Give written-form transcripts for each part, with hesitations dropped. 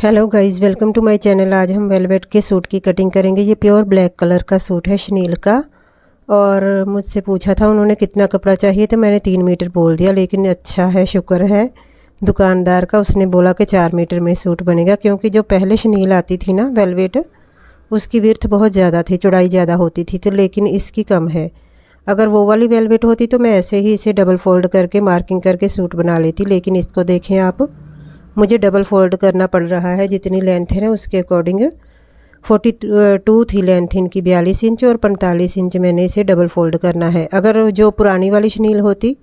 Hello guys, welcome to my channel. आज हम velvet के सूट की कटिंग करेंगे। ये प्योर ब्लैक कलर का सूट है शनील का। और मुझसे पूछा था उन्होंने कितना कपड़ा चाहिए, तो मैंने 3 मीटर बोल दिया। लेकिन अच्छा है, शुक्र है दुकानदार का, उसने बोला कि 4 मीटर में सूट बनेगा। क्योंकि जो पहले शनील आती थी ना वेलवेट, उसकी विर्थ बहुत ज़्यादा थी, चौड़ाई ज़्यादा होती थी। तो लेकिन इसकी कम है। अगर वो वाली वेलवेट होती तो मैं ऐसे ही इसे डबल फोल्ड करके मार्किंग करके सूट बना लेती। लेकिन इसको देखें आप, मुझे डबल फोल्ड करना पड़ रहा है। जितनी लेंथ है ना उसके अकॉर्डिंग 42 थी लेंथ इनकी, 42 इंच और 45 इंच मैंने इसे डबल फोल्ड करना है। अगर जो पुरानी वाली शनील होती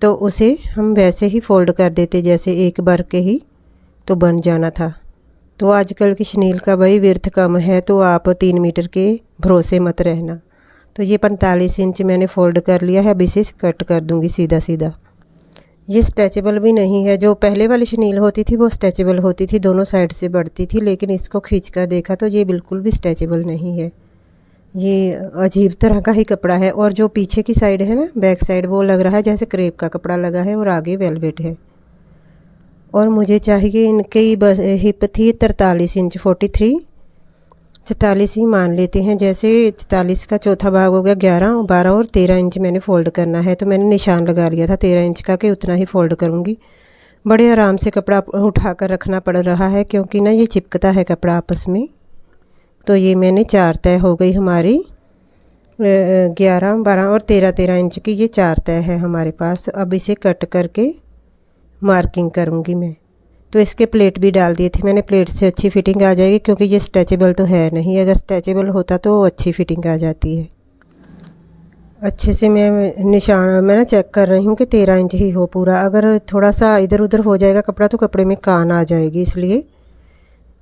तो उसे हम वैसे ही फोल्ड कर देते, जैसे एक बार के ही तो बन जाना था। तो आजकल की शनील का भाई विर्थ कम है, तो आप 3 मीटर के भरोसे मत रहना। तो ये 45 इंच मैंने फ़ोल्ड कर लिया है। अब इसे कट कर दूँगी सीधा सीधा। ये स्ट्रेचेबल भी नहीं है। जो पहले वाली शनील होती थी वो स्ट्रेचेबल होती थी, दोनों साइड से बढ़ती थी। लेकिन इसको खींच कर देखा तो ये बिल्कुल भी स्ट्रेचेबल नहीं है। ये अजीब तरह का ही कपड़ा है। और जो पीछे की साइड है ना, बैक साइड, वो लग रहा है जैसे क्रेप का कपड़ा लगा है और आगे वेलवेट है। और मुझे चाहिए, इनकी हिप थी 43 इंच, 43, 44 ही मान लेते हैं। जैसे 44 का चौथा भाग हो गया 11, 12 और 13 इंच मैंने फ़ोल्ड करना है। तो मैंने निशान लगा लिया था 13 इंच का कि उतना ही फ़ोल्ड करूँगी। बड़े आराम से कपड़ा उठा कर रखना पड़ रहा है, क्योंकि ना ये चिपकता है कपड़ा आपस में। तो ये मैंने 4 तय हो गई हमारी, 11, 12 और 13 इंच की ये 4 तय है हमारे पास। अब इसे कट करके मार्किंग करूँगी मैं। तो इसके प्लेट भी डाल दिए थे मैंने, प्लेट से अच्छी फिटिंग आ जाएगी। क्योंकि ये स्ट्रेचेबल तो है नहीं, अगर स्ट्रेचेबल होता तो अच्छी फिटिंग आ जाती है। अच्छे से मैं ना चेक कर रही हूँ कि 13 इंच ही हो पूरा। अगर थोड़ा सा इधर उधर हो जाएगा कपड़ा तो कपड़े में कान आ जाएगी, इसलिए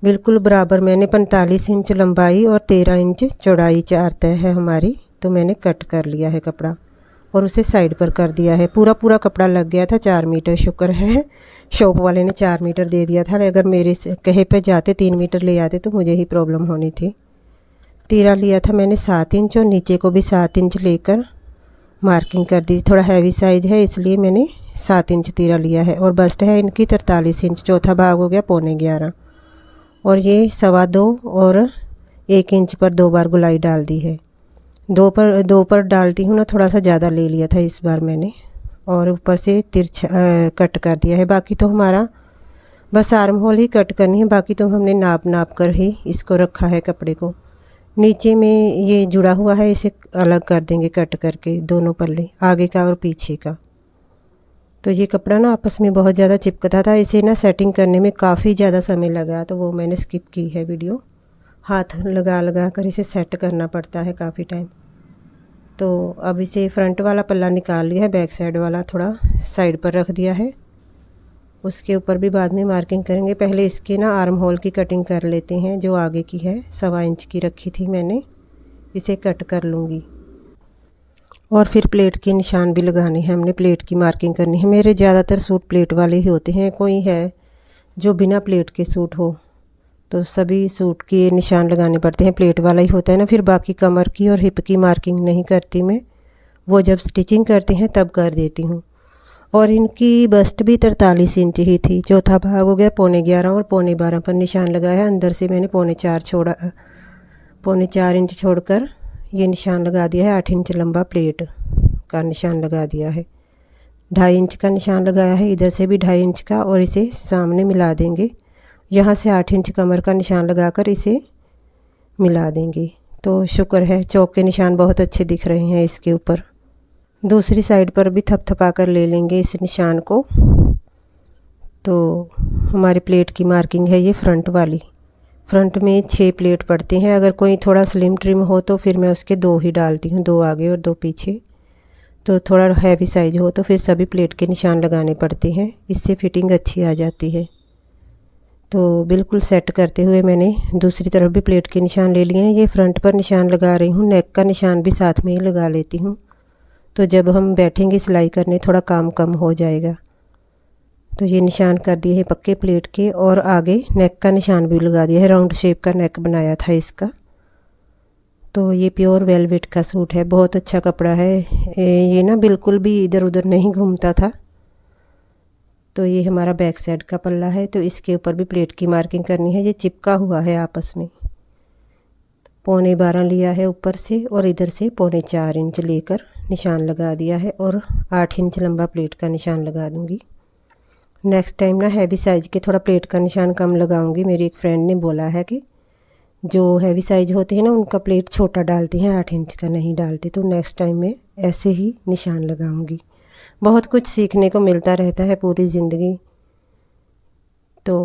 बिल्कुल बराबर मैंने 45 इंच लंबाई और 13 इंच चौड़ाई 4 तय है हमारी। तो मैंने कट कर लिया है कपड़ा और उसे साइड पर कर दिया है। पूरा कपड़ा लग गया था 4 मीटर। शुक्र है शॉप वाले ने 4 मीटर दे दिया था। अगर मेरे कहे पे जाते 3 मीटर ले आते तो मुझे ही प्रॉब्लम होनी थी। तीरा लिया था मैंने 7 इंच और नीचे को भी 7 इंच लेकर मार्किंग कर दी। थोड़ा हैवी साइज़ है इसलिए मैंने 7 इंच तीरा लिया है। और बस्ट है इनकी 43 इंच, चौथा भाग हो गया 11:15। और ये 2.25 और 1 इंच पर 2 बार गुलाई डाल दी है। 2 पर डालती हूँ ना, थोड़ा सा ज़्यादा ले लिया था इस बार मैंने। और ऊपर से तिरछा कट कर दिया है। बाकी तो हमारा बस आर्म होल ही कट करनी है। बाकी तो हमने नाप कर ही इसको रखा है कपड़े को। नीचे में ये जुड़ा हुआ है, इसे अलग कर देंगे कट करके, दोनों पल्ले, आगे का और पीछे का। तो ये कपड़ा ना आपस में बहुत ज़्यादा चिपकता था। इसे ना सेटिंग करने में काफ़ी ज़्यादा समय लगा, तो वो मैंने स्किप की है वीडियो। हाथ लगा कर इसे सेट करना पड़ता है काफ़ी टाइम। तो अब इसे फ्रंट वाला पल्ला निकाल लिया है, बैक साइड वाला थोड़ा साइड पर रख दिया है। उसके ऊपर भी बाद में मार्किंग करेंगे। पहले इसके ना आर्म होल की कटिंग कर लेते हैं, जो आगे की है 1.25 इंच की रखी थी मैंने, इसे कट कर लूँगी। और फिर प्लेट के निशान भी लगाने हैं हमने, प्लेट की मार्किंग करनी है। मेरे ज़्यादातर सूट प्लेट वाले ही होते हैं। कोई है जो बिना प्लेट के सूट हो, तो सभी सूट के निशान लगाने पड़ते हैं, प्लेट वाला ही होता है ना। फिर बाकी कमर की और हिप की मार्किंग नहीं करती मैं, वो जब स्टिचिंग करते हैं तब कर देती हूँ। और इनकी बस्ट भी 43 इंच ही थी। चौथा भाग हो गया 11:15 और 11:15 पर निशान लगाया। अंदर से मैंने 4.25 इंच छोड़कर ये निशान लगा दिया है। 8 इंच लंबा प्लेट का निशान लगा दिया है। 2.5 इंच का निशान लगाया है, इधर से भी 2.5 इंच का, और इसे सामने मिला देंगे। यहाँ से 8 इंच कमर का निशान लगाकर इसे मिला देंगे। तो शुक्र है चौक के निशान बहुत अच्छे दिख रहे हैं इसके ऊपर। दूसरी साइड पर भी थपथपा कर ले लेंगे इस निशान को। तो हमारी प्लेट की मार्किंग है ये फ्रंट वाली। फ्रंट में 6 प्लेट पड़ते हैं। अगर कोई थोड़ा स्लिम ट्रिम हो तो फिर मैं उसके 2 ही डालती हूँ, 2 आगे और 2 पीछे। तो थोड़ा हैवी साइज हो तो फिर सभी प्लेट के निशान लगाने पड़ते हैं, इससे फिटिंग अच्छी आ जाती है। तो बिल्कुल सेट करते हुए मैंने दूसरी तरफ भी प्लेट के निशान ले लिए हैं। ये फ्रंट पर निशान लगा रही हूँ, नेक का निशान भी साथ में ही लगा लेती हूँ। तो जब हम बैठेंगे सिलाई करने थोड़ा काम कम हो जाएगा। तो ये निशान कर दिए हैं पक्के प्लेट के। और आगे नेक का निशान भी लगा दिया है, राउंड शेप का नेक बनाया था इसका। तो ये प्योर वेलवेट का सूट है, बहुत अच्छा कपड़ा है। ये ना बिल्कुल भी इधर उधर नहीं घूमता था। तो ये हमारा बैक साइड का पल्ला है। तो इसके ऊपर भी प्लेट की मार्किंग करनी है। ये चिपका हुआ है आपस में। 12.25 लिया है ऊपर से और इधर से 4.25 इंच लेकर निशान लगा दिया है और 8 इंच लंबा प्लेट का निशान लगा दूंगी। नेक्स्ट टाइम ना हैवी साइज़ के थोड़ा प्लेट का निशान कम लगाऊंगी। मेरी एक फ्रेंड ने बोला है कि जो हैवी साइज़ होते हैं ना उनका प्लेट छोटा डालते हैं, 8 इंच का नहीं डालते। तो नेक्स्ट टाइम मैं ऐसे ही निशान लगाऊंगी। बहुत कुछ सीखने को मिलता रहता है पूरी ज़िंदगी। तो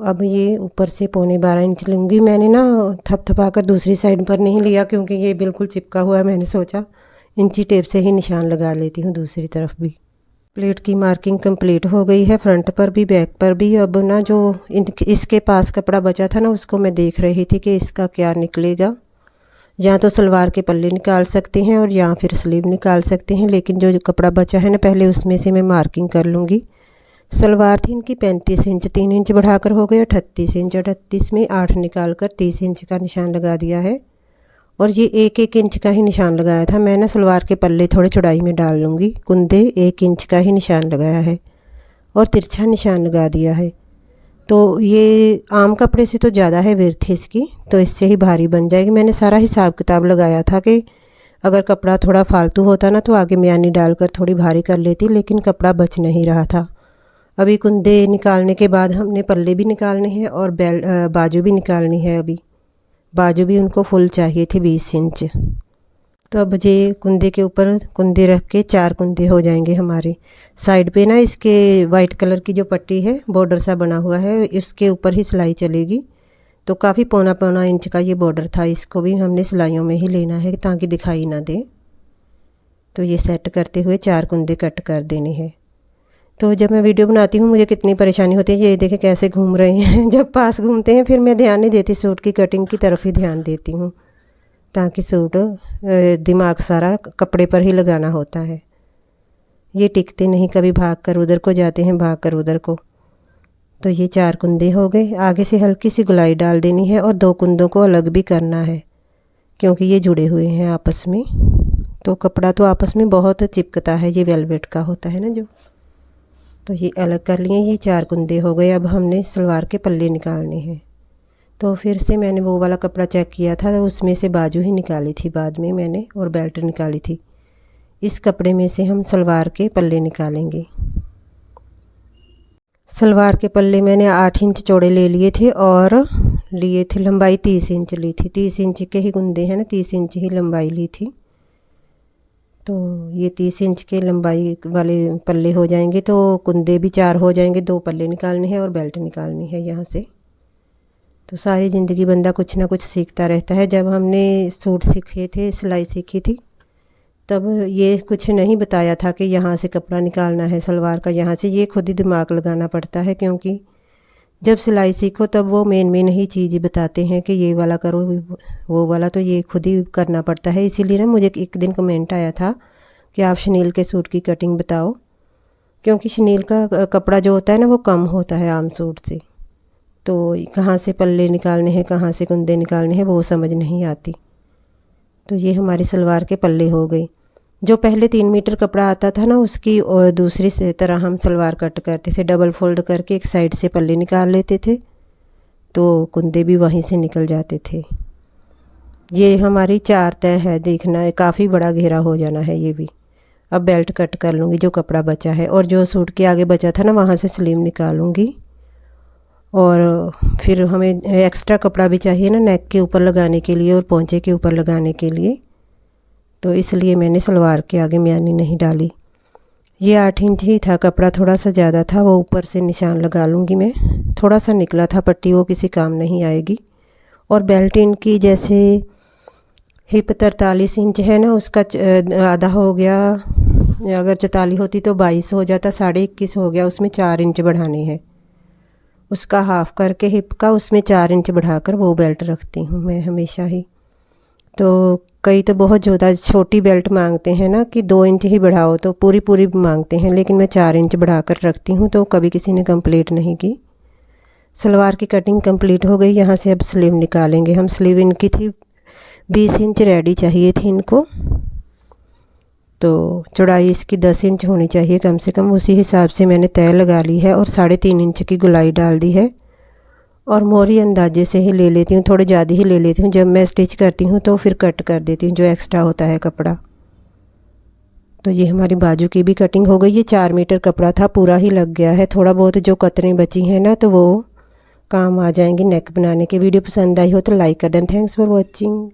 अब ये ऊपर से 12.25 इंच लूँगी। मैंने ना थपथपा कर दूसरी साइड पर नहीं लिया क्योंकि ये बिल्कुल चिपका हुआ है। मैंने सोचा इंची टेप से ही निशान लगा लेती हूँ दूसरी तरफ भी। प्लेट की मार्किंग कंप्लीट हो गई है, फ्रंट पर भी बैक पर भी। अब ना जो इसके पास कपड़ा बचा था ना उसको मैं देख रही थी कि इसका क्या निकलेगा। या तो सलवार के पल्ले निकाल सकते हैं और या फिर स्लीव निकाल सकते हैं, लेकिन जो कपड़ा बचा है ना पहले उसमें से मैं मार्किंग कर लूँगी। सलवार थी इनकी 35 इंच, 3 इंच बढ़ाकर हो गया 38 इंच। 38 में 8 निकाल कर 30 इंच का निशान लगा दिया है। और ये 1-1 इंच का ही निशान लगाया था। मैं ना सलवार के पल्ले थोड़े चौड़ाई में डाल लूँगी। कुंदे 1 इंच का ही निशान लगाया है और तिरछा निशान लगा दिया है। तो ये आम कपड़े से तो ज़्यादा है विर्थ इसकी, तो इससे ही भारी बन जाएगी। मैंने सारा हिसाब किताब लगाया था कि अगर कपड़ा थोड़ा फालतू होता ना तो आगे म्यानी डालकर थोड़ी भारी कर लेती, लेकिन कपड़ा बच नहीं रहा था। अभी कुंदे निकालने के बाद हमने पल्ले भी निकालने हैं और बाजू भी निकालनी है। अभी बाजू भी उनको फुल चाहिए थे 20 इंच। तो अब ये कुंदे के ऊपर कुंदे रख के 4 कुंदे हो जाएंगे हमारे। साइड पे ना इसके वाइट कलर की जो पट्टी है बॉर्डर सा बना हुआ है, इसके ऊपर ही सिलाई चलेगी। तो काफ़ी 1.25 इंच का ये बॉर्डर था, इसको भी हमने सिलाइयों में ही लेना है ताकि दिखाई ना दे। तो ये सेट करते हुए 4 कुंदे कट कर देने हैं। तो जब मैं वीडियो बनाती हूँ मुझे कितनी परेशानी होती है। ये देखें कैसे घूम रहे हैं। जब पास घूमते हैं फिर मैं ध्यान नहीं देती, सूट की कटिंग की तरफ ही ध्यान देती हूँ ताकि सूट दिमाग सारा कपड़े पर ही लगाना होता है। ये टिकते नहीं, कभी भाग कर उधर को जाते हैं, भाग कर उधर को। तो ये 4 कुंदे हो गए। आगे से हल्की सी गुलाई डाल देनी है और 2 कुंदों को अलग भी करना है क्योंकि ये जुड़े हुए हैं आपस में। तो कपड़ा तो आपस में बहुत चिपकता है, ये वेलवेट का होता है ना जो। तो ये अलग कर लिए। ये 4 कुंदे हो गए। अब हमने सलवार के पल्ले निकालने हैं। तो फिर से मैंने वो वाला कपड़ा चेक किया था, तो उसमें से बाजू ही निकाली थी बाद में मैंने और बेल्ट निकाली थी। इस कपड़े में से हम सलवार के पल्ले निकालेंगे। सलवार के पल्ले मैंने 8 इंच चौड़े ले लिए थे और लिए थे लंबाई 30 इंच ली थी। 30 इंच के ही कुंदे हैं ना, 30 इंच ही लंबाई ली थी। तो ये 30 इंच के लंबाई वाले पल्ले हो जाएंगे। तो कुंदे भी 4 हो जाएंगे। 2 पल्ले निकालने हैं और बेल्ट निकालनी है यहाँ से। तो सारी ज़िंदगी बंदा कुछ ना कुछ सीखता रहता है। जब हमने सूट सीखे थे, सिलाई सीखी थी, तब ये कुछ नहीं बताया था कि यहाँ से कपड़ा निकालना है सलवार का, यहाँ से। ये खुद ही दिमाग लगाना पड़ता है क्योंकि जब सिलाई सीखो तब वो मेन ही चीज़ बताते हैं कि ये वाला करो वो वाला, तो ये खुद ही करना पड़ता है। इसीलिए ना मुझे एक दिन कमेंट आया था कि आप शनील के सूट की कटिंग बताओ, क्योंकि शनील का कपड़ा जो होता है ना वो कम होता है आम सूट से। तो कहाँ से पल्ले निकालने हैं, कहाँ से कुंदे निकालने हैं वो समझ नहीं आती। तो ये हमारी सलवार के पल्ले हो गए। जो पहले 3 मीटर कपड़ा आता था ना उसकी और दूसरी से तरह हम सलवार कट करते थे। डबल फोल्ड करके एक साइड से पल्ले निकाल लेते थे तो कुंदे भी वहीं से निकल जाते थे। ये हमारी 4 तय है, देखना है, काफ़ी बड़ा घेरा हो जाना है ये भी। अब बेल्ट कट कर लूँगी जो कपड़ा बचा है, और जो सूट के आगे बचा था ना वहाँ से स्लीव निकालूँगी। और फिर हमें एक्स्ट्रा कपड़ा भी चाहिए ना नेक के ऊपर लगाने के लिए और पोंचे के ऊपर लगाने के लिए, तो इसलिए मैंने सलवार के आगे म्यानी नहीं डाली। ये 8 इंच ही था कपड़ा, थोड़ा सा ज़्यादा था, वो ऊपर से निशान लगा लूँगी मैं। थोड़ा सा निकला था पट्टी, वो किसी काम नहीं आएगी। और बेल्ट इनकी जैसे हिप 43 इंच है ना, उसका आधा हो गया। अगर 44 होती तो 22 हो जाता, 21.5 हो गया। उसमें 4 इंच बढ़ाने हैं, उसका हाफ करके हिप का उसमें 4 इंच बढ़ाकर वो बेल्ट रखती हूँ मैं हमेशा ही। तो कई तो बहुत ज़्यादा छोटी बेल्ट मांगते हैं ना कि 2 इंच ही बढ़ाओ, तो पूरी मांगते हैं, लेकिन मैं 4 इंच बढ़ाकर रखती हूँ, तो कभी किसी ने कंप्लीट नहीं की। सलवार की कटिंग कंप्लीट हो गई। यहाँ से अब स्लीव निकालेंगे हम। स्लीव इनकी थी 20 इंच रेडी चाहिए थी इनको। तो चौड़ाई इसकी 10 इंच होनी चाहिए कम से कम। उसी हिसाब से मैंने तय लगा ली है और 3.5 इंच की गुलाई डाल दी है। और मोहरी अंदाजे से ही ले लेती हूँ, थोड़े ज़्यादा ही ले लेती हूँ। जब मैं स्टिच करती हूँ तो फिर कट कर देती हूँ जो एक्स्ट्रा होता है कपड़ा। तो ये हमारी बाजू की भी कटिंग हो गई। ये 4 मीटर कपड़ा था, पूरा ही लग गया है। थोड़ा बहुत जो कतरें बची हैं ना तो वो काम आ जाएंगी नेक बनाने की। वीडियो पसंद आई हो तो लाइक कर दें। Thanks for watching.